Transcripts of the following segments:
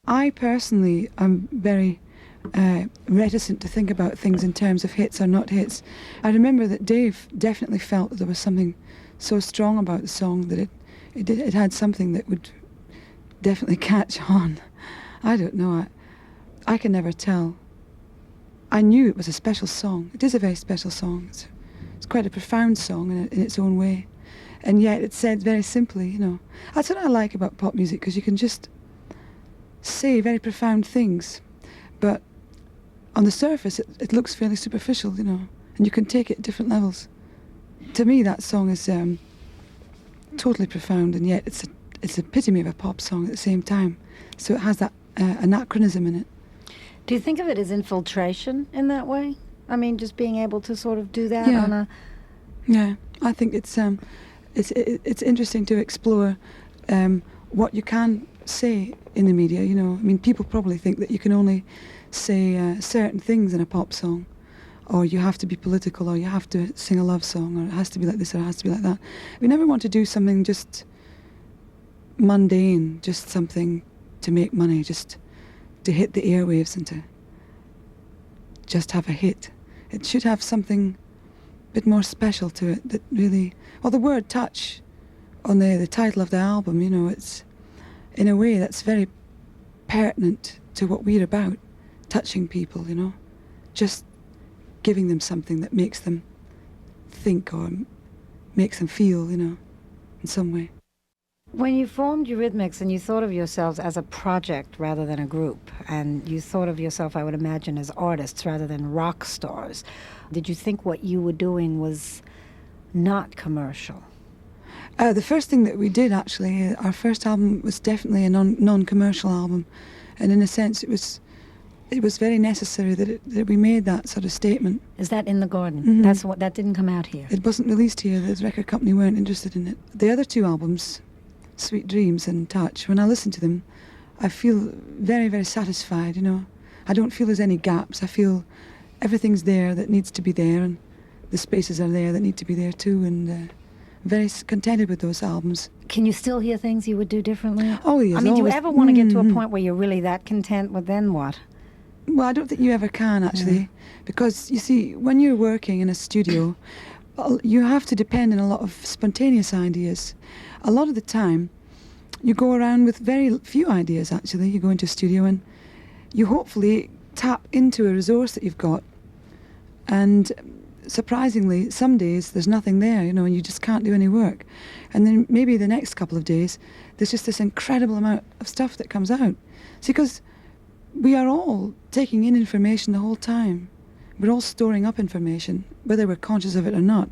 I personally am very reticent to think about things in terms of hits or not hits. I remember that Dave definitely felt that there was something so strong about the song that it had something that would definitely catch on. I don't know. I can never tell. I knew it was a special song. It is a very special song. It's quite a profound song in its own way. And yet it's said very simply, you know. That's what I like about pop music, because you can just say very profound things, but on the surface it looks fairly superficial, you know, and you can take it at different levels. To me, that song is totally profound, and yet it's the epitome of a pop song at the same time. So it has that anachronism in it. Do you think of it as infiltration in that way? I mean, just being able to sort of do that on a... Yeah, I think it's interesting to explore what you can say in the media, you know. I mean, people probably think that you can only say certain things in a pop song, or you have to be political, or you have to sing a love song, or it has to be like this, or it has to be like that. We never want to do something just mundane, just something to make money, just to hit the airwaves and to just have a hit. It should have something a bit more special to it that really... Well, the word touch on the title of the album, you know, it's in a way that's very pertinent to what we're about, touching people, you know, just giving them something that makes them think or makes them feel, you know, in some way. When you formed Eurythmics and you thought of yourselves as a project rather than a group, and you thought of yourself, I would imagine, as artists rather than rock stars, did you think what you were doing was not commercial? The first thing that we did, actually, our first album was definitely a non-commercial album, and in a sense it was very necessary that we made that sort of statement. Is that in the garden? Mm-hmm. That didn't come out here? It wasn't released here. The record company weren't interested in it. The other two albums, Sweet Dreams and Touch, when I listen to them, I feel very, very satisfied, you know. I don't feel there's any gaps. I feel everything's there that needs to be there, and the spaces are there that need to be there too, and very contented with those albums. Can you still hear things you would do differently? Oh, yes. I mean, do you ever want to get to a point where you're really that content, well, then what? Well, I don't think you ever can, actually, because, you see, when you're working in a studio, you have to depend on a lot of spontaneous ideas. A lot of the time, you go around with very few ideas, actually. You go into a studio and you hopefully tap into a resource that you've got. And surprisingly, some days there's nothing there, you know, and you just can't do any work. And then maybe the next couple of days, there's just this incredible amount of stuff that comes out. See, because we are all taking in information the whole time. We're all storing up information, whether we're conscious of it or not.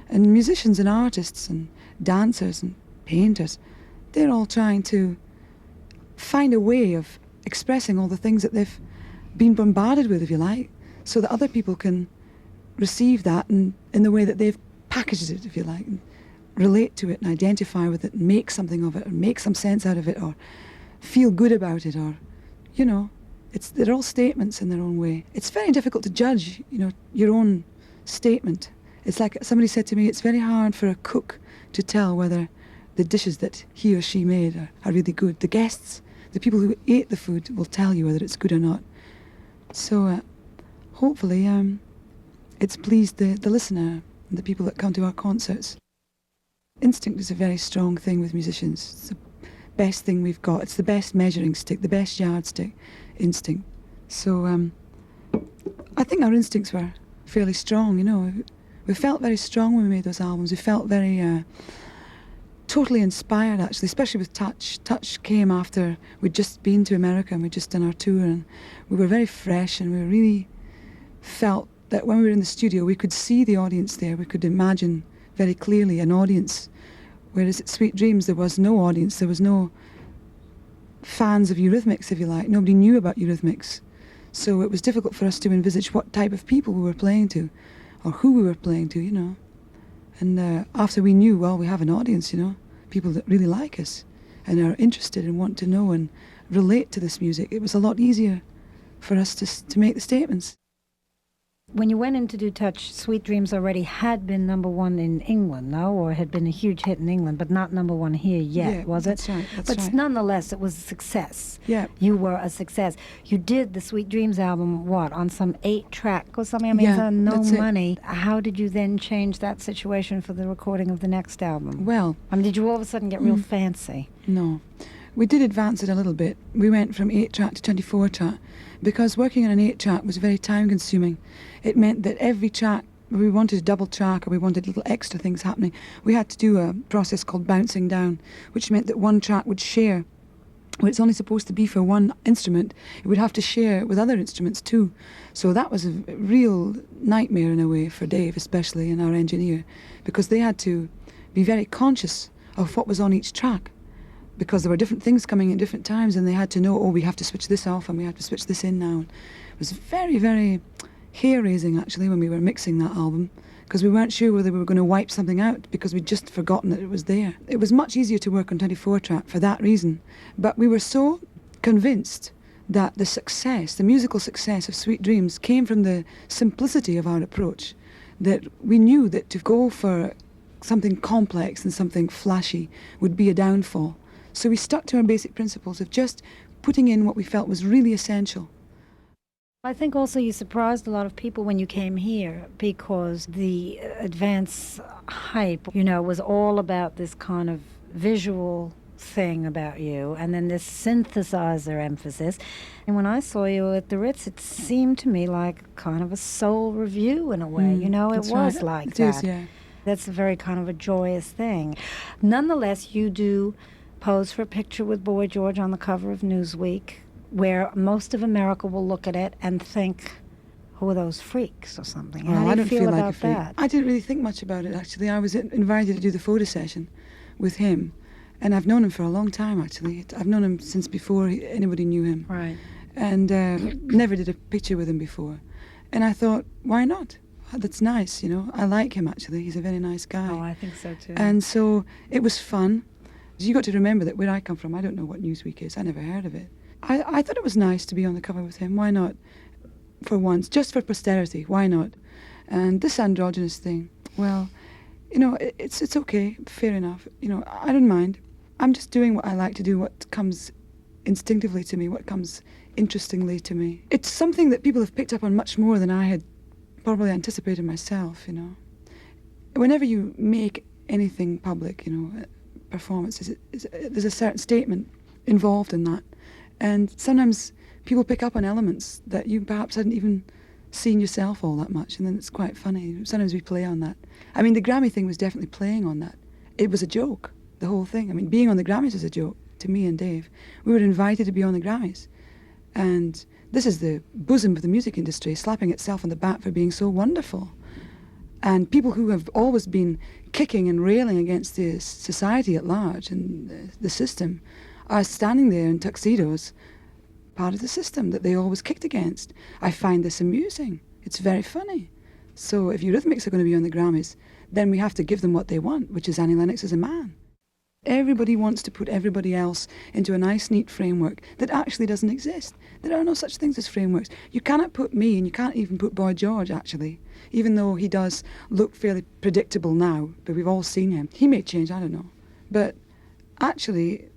And musicians and artists and dancers and painters, they're all trying to find a way of expressing all the things that they've been bombarded with, if you like, so that other people can receive that in the way that they've packaged it, if you like, and relate to it and identify with it and make something of it, or make some sense out of it, or feel good about it, or, you know, they're all statements in their own way. It's very difficult to judge, you know, your own statement. It's like somebody said to me, it's very hard for a cook to tell whether the dishes that he or she made are really good. The guests, the people who ate the food, will tell you whether it's good or not. So hopefully it's pleased the listener and the people that come to our concerts. Instinct is a very strong thing with musicians. It's the best thing we've got. It's the best measuring stick, the best yardstick, instinct. So I think our instincts were fairly strong, you know. We felt very strong when we made those albums. We felt very totally inspired, actually, especially with Touch. Touch came after we'd just been to America and we'd just done our tour, and we were very fresh, and we really felt that when we were in the studio we could see the audience there. We could imagine very clearly an audience, whereas at Sweet Dreams there was no audience. There was no fans of Eurythmics, if you like. Nobody knew about Eurythmics, so it was difficult for us to envisage what type of people we were playing to, or who we were playing to, you know. And after we knew, well, we have an audience, you know, people that really like us and are interested and want to know and relate to this music, it was a lot easier for us to make the statements. When you went in to do Touch, Sweet Dreams already had been number one in England, no? Or had been a huge hit in England, but not number one here yet, Yeah, was it? that's right, that's but right. nonetheless, it was a success. Yeah. You were a success. You did the Sweet Dreams album, what, on some 8-track or something? I mean, Yeah, it's on no that's it. money. How did you then change that situation for the recording of the next album? Well, I mean, did you all of a sudden get real fancy? no. We did advance it a little bit. We went from 8-track to 24-track because working on an 8-track was very time-consuming. It meant that every track, we wanted a double track or we wanted little extra things happening, we had to do a process called bouncing down, which meant that one track would share. When it's only supposed to be for one instrument, it would have to share with other instruments too. So that was a real nightmare in a way for Dave, especially, and our engineer, because they had to be very conscious of what was on each track, because there were different things coming at different times, and they had to know, oh, we have to switch this off and we have to switch this in now. It was very, very hair-raising, actually, when we were mixing that album, because we weren't sure whether we were going to wipe something out because we'd just forgotten that it was there. It was much easier to work on 24-track for that reason, but we were so convinced that the success, the musical success of Sweet Dreams came from the simplicity of our approach, that we knew that to go for something complex and something flashy would be a downfall. So we stuck to our basic principles of just putting in what we felt was really essential. I think also you surprised a lot of people when you came here because the advance hype, was all about this kind of visual thing about you and then this synthesizer emphasis. And when I saw you at the Ritz, it seemed to me like kind of a soul review in a way. It was right. like It that. is, yeah. That's a very kind of a joyous thing. Nonetheless, you do pose for a picture with Boy George on the cover of Newsweek, where most of America will look at it and think, who are those freaks or something? How do you I don't feel like about a freak. that? I didn't really think much about it, actually. I was invited to do the photo session with him, and I've known him for a long time, actually. I've known him since before anybody knew him. Right. And never did a picture with him before. And I thought, why not? That's nice, I like him, actually. He's a very nice guy. Oh, I think so too. And so it was fun. You got to remember that where I come from, I don't know what Newsweek is. I never heard of it. I thought it was nice to be on the cover with him. Why not? For once, just for posterity. Why not? And this androgynous thing, well, it's okay. Fair enough. I don't mind. I'm just doing what I like to do, what comes instinctively to me, what comes interestingly to me. It's something that people have picked up on much more than I had probably anticipated myself, Whenever you make anything public, performance, there's a certain statement involved in that. And sometimes people pick up on elements that you perhaps hadn't even seen yourself all that much, and then it's quite funny. Sometimes we play on that. I mean, the Grammy thing was definitely playing on that. It was a joke, the whole thing. I mean, being on the Grammys is a joke to me and Dave. We were invited to be on the Grammys. And this is the bosom of the music industry slapping itself on the back for being so wonderful. And people who have always been kicking and railing against the society at large and the system are standing there in tuxedos, part of the system that they always kicked against. I find this amusing. It's very funny. So if Eurythmics are going to be on the Grammys, then we have to give them what they want, which is Annie Lennox as a man. Everybody wants to put everybody else into a nice, neat framework that actually doesn't exist. There are no such things as frameworks. You cannot put me, and you can't even put Boy George, actually, even though he does look fairly predictable now, but we've all seen him. He may change, I don't know. But actually,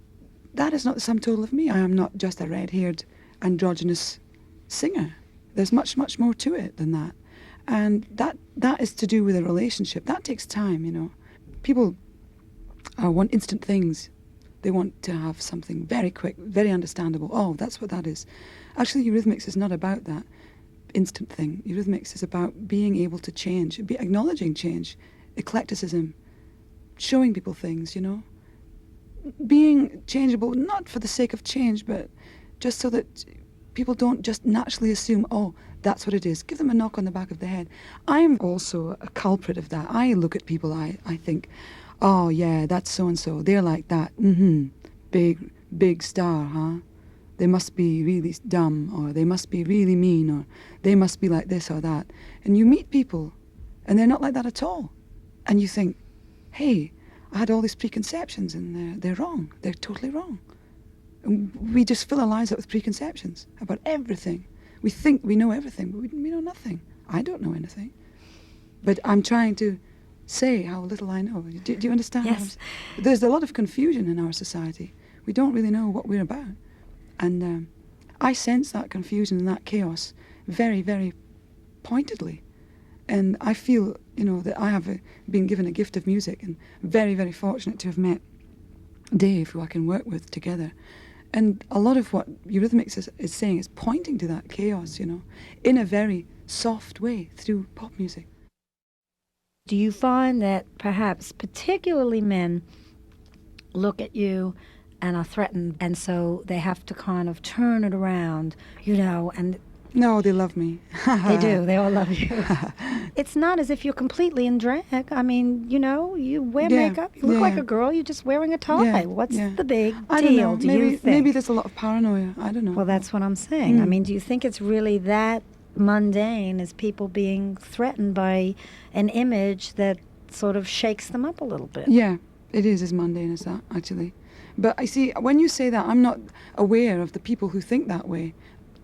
that is not the sum total of me. I am not just a red-haired, androgynous singer. There's much, much more to it than that. And that is to do with a relationship. That takes time, People want instant things. They want to have something very quick, very understandable. Oh, that's what that is. Actually, Eurythmics is not about that instant thing. Eurythmics is about being able to change, acknowledging change, eclecticism, showing people things, Being changeable, not for the sake of change, but just so that people don't just naturally assume, oh, that's what it is. Give them a knock on the back of the head. I'm also a culprit of that. I look at people, I think, oh, yeah, that's so-and-so. They're like that. Big star, huh? They must be really dumb, or they must be really mean, or they must be like this or that. And you meet people, and they're not like that at all. And you think, hey, I had all these preconceptions, and they're wrong. They're totally wrong. And we just fill our lives up with preconceptions about everything. We think we know everything, but we know nothing. I don't know anything. But I'm trying to say how little I know. Do you understand? Yes. There's a lot of confusion in our society. We don't really know what we're about. And I sense that confusion and that chaos very, very pointedly. And I feel, that I have been given a gift of music, and very, very fortunate to have met Dave, who I can work with together. And a lot of what Eurythmics is saying is pointing to that chaos, in a very soft way through pop music. Do you find that perhaps particularly men look at you and are threatened, and so they have to kind of turn it around, and... No, they love me. They do. They all love you. It's not as if you're completely in drag. I mean, you wear makeup. You look like a girl. You're just wearing a tie. Yeah, What's the big I deal, don't know. you think? Maybe there's a lot of paranoia. I don't know. Well, that's what I'm saying. I mean, do you think it's really that mundane as people being threatened by an image that sort of shakes them up a little bit? Yeah, it is as mundane as that, actually. But I see, when you say that, I'm not aware of the people who think that way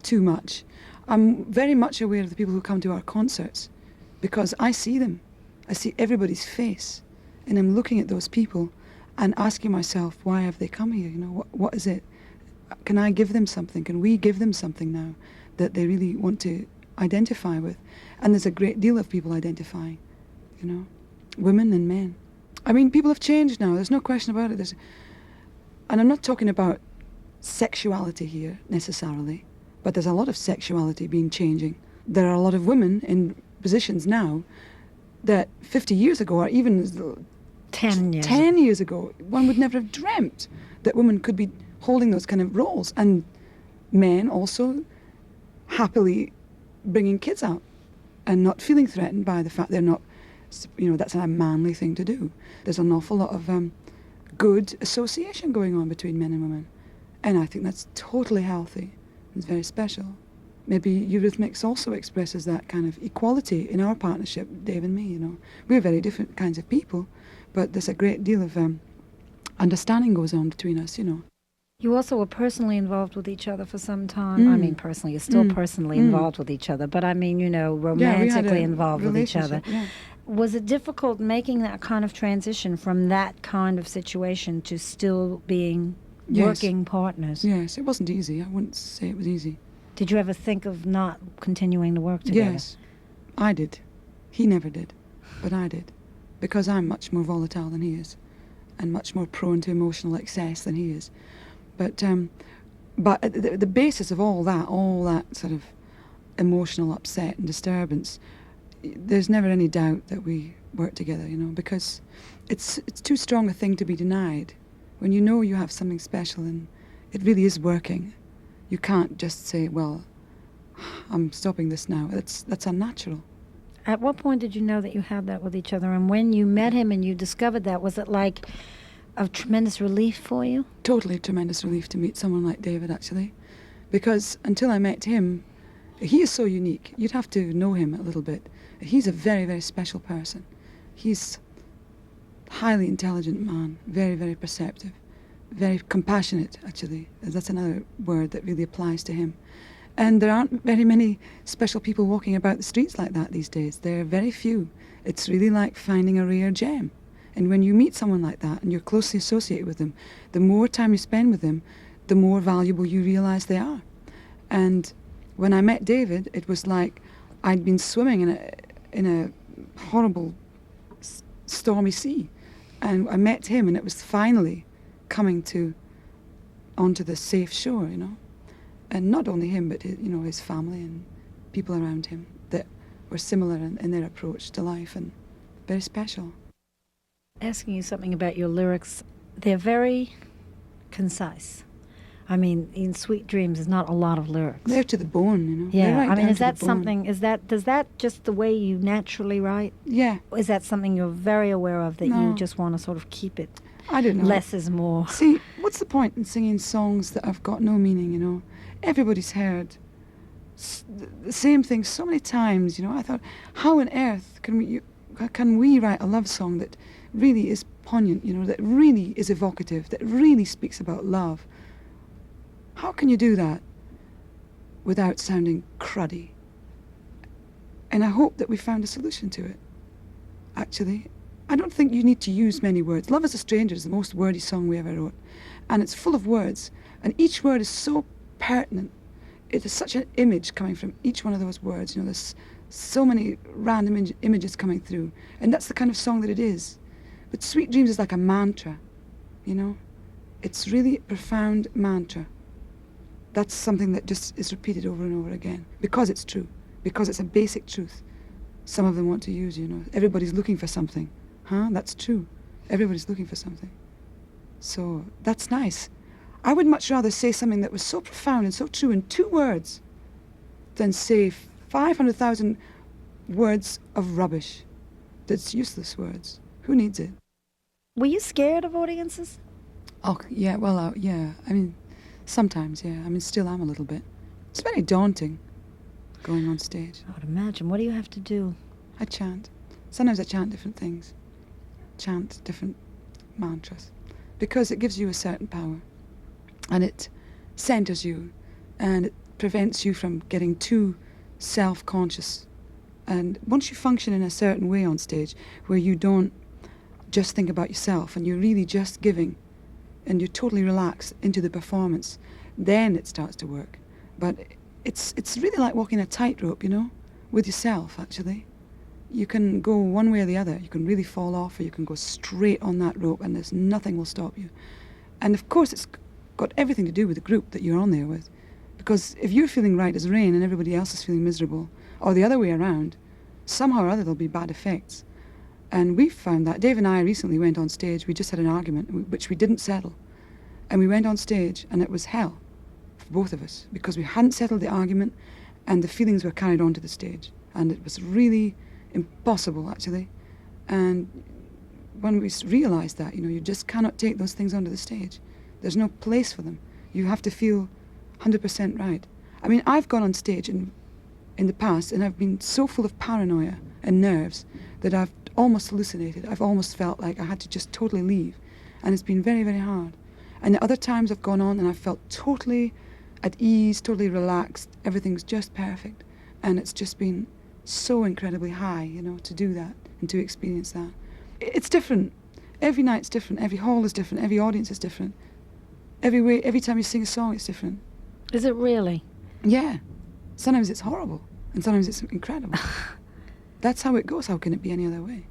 too much. I'm very much aware of the people who come to our concerts, because I see them. I see everybody's face, and I'm looking at those people and asking myself, why have they come here? What is it? Can I give them something? Can we give them something now that they really want to identify with? And there's a great deal of people identifying, women and men. I mean, people have changed now. There's no question about it. And I'm not talking about sexuality here necessarily, but there's a lot of sexuality changing. There are a lot of women in positions now that 50 years ago, or even 10 years. 10 years ago, one would never have dreamt that women could be holding those kind of roles. And men also happily bringing kids out and not feeling threatened by the fact they're not, that's a manly thing to do. There's an awful lot of good association going on between men and women. And I think that's totally healthy. It's very special. Maybe Eurythmics also expresses that kind of equality in our partnership, Dave and me, We're very different kinds of people, but there's a great deal of understanding goes on between us, You also were personally involved with each other for some time. I mean, personally, you're still personally involved with each other, but I mean, romantically involved with each other. Yeah. Was it difficult making that kind of transition from that kind of situation to still being working partners? Yes, it wasn't easy. I wouldn't say it was easy. Did you ever think of not continuing to work together? Yes, I did. He never did, but I did, because I'm much more volatile than he is, and much more prone to emotional excess than he is. But the basis of all that sort of emotional upset and disturbance, there's never any doubt that we work together, because it's too strong a thing to be denied. When you have something special and it really is working, you can't just say, well, I'm stopping this now. That's unnatural. At what point did you know that you had that with each other? And when you met him and you discovered that, was it like a tremendous relief for you? Totally tremendous relief to meet someone like David, actually. Because until I met him, he is so unique. You'd have to know him a little bit. He's a very, very special person. He's a highly intelligent man, very, very perceptive, very compassionate, actually. That's another word that really applies to him. And there aren't very many special people walking about the streets like that these days. There are very few. It's really like finding a rare gem. And when you meet someone like that and you're closely associated with them, the more time you spend with them, the more valuable you realize they are. And when I met David, it was like I'd been swimming in a horrible stormy sea. And I met him, and it was finally coming onto the safe shore, And not only him, but his family and people around him that were similar in their approach to life and very special. Asking you something about your lyrics, they're very concise. I mean, in Sweet Dreams, there's not a lot of lyrics. They're to the bone, Yeah, right, I mean, down is to the that bone. something, does that just the way you naturally write? Yeah. Is that something you're very aware of, that you No. just want to sort of keep it I don't know. less is more? See, what's the point in singing songs that have got no meaning, Everybody's heard the same thing so many times, I thought, how on earth can we write a love song that really is poignant, that really is evocative, that really speaks about love? How can you do that without sounding cruddy? And I hope that we found a solution to it, actually. I don't think you need to use many words. Love is a Stranger is the most wordy song we ever wrote. And it's full of words. And each word is so pertinent. It is such an image coming from each one of those words. There's so many random images coming through. And that's the kind of song that it is. But Sweet Dreams is like a mantra, It's really a profound mantra. That's something that just is repeated over and over again. Because it's true. Because it's a basic truth. Some of them want to use, Everybody's looking for something. That's true. Everybody's looking for something. So that's nice. I would much rather say something that was so profound and so true in 2 words than say 500,000 words of rubbish that's useless words. Who needs it? Were you scared of audiences? Oh, yeah, well, yeah. I mean, sometimes, yeah. I mean, still am a little bit. It's very daunting going on stage. I would imagine. What do you have to do? I chant. Sometimes I chant different things. Chant different mantras. Because it gives you a certain power. And it centers you. And it prevents you from getting too self-conscious. And once you function in a certain way on stage, where you don't just think about yourself, and you're really just giving, and you're totally relaxed into the performance, then it starts to work. But it's really like walking a tightrope, with yourself, actually. You can go one way or the other. You can really fall off, or you can go straight on that rope, and there's nothing will stop you. And of course, it's got everything to do with the group that you're on there with. Because if you're feeling right as rain and everybody else is feeling miserable, or the other way around, somehow or other there'll be bad effects. And we've found that. Dave and I recently went on stage. We just had an argument, which we didn't settle. And we went on stage, and it was hell for both of us, because we hadn't settled the argument, and the feelings were carried onto the stage. And it was really impossible, actually. And when we realised that, you just cannot take those things onto the stage. There's no place for them. You have to feel 100% right. I mean, I've gone on stage in the past, and I've been so full of paranoia and nerves that I've almost hallucinated. I've almost felt like I had to just totally leave. And it's been very, very hard. And the other times I've gone on and I've felt totally at ease, totally relaxed. Everything's just perfect. And it's just been so incredibly high, to do that and to experience that. It's different. Every night's different. Every hall is different. Every audience is different. Every time you sing a song, it's different. Is it really? Yeah. Sometimes it's horrible, and sometimes it's incredible. That's how it goes. How can it be any other way?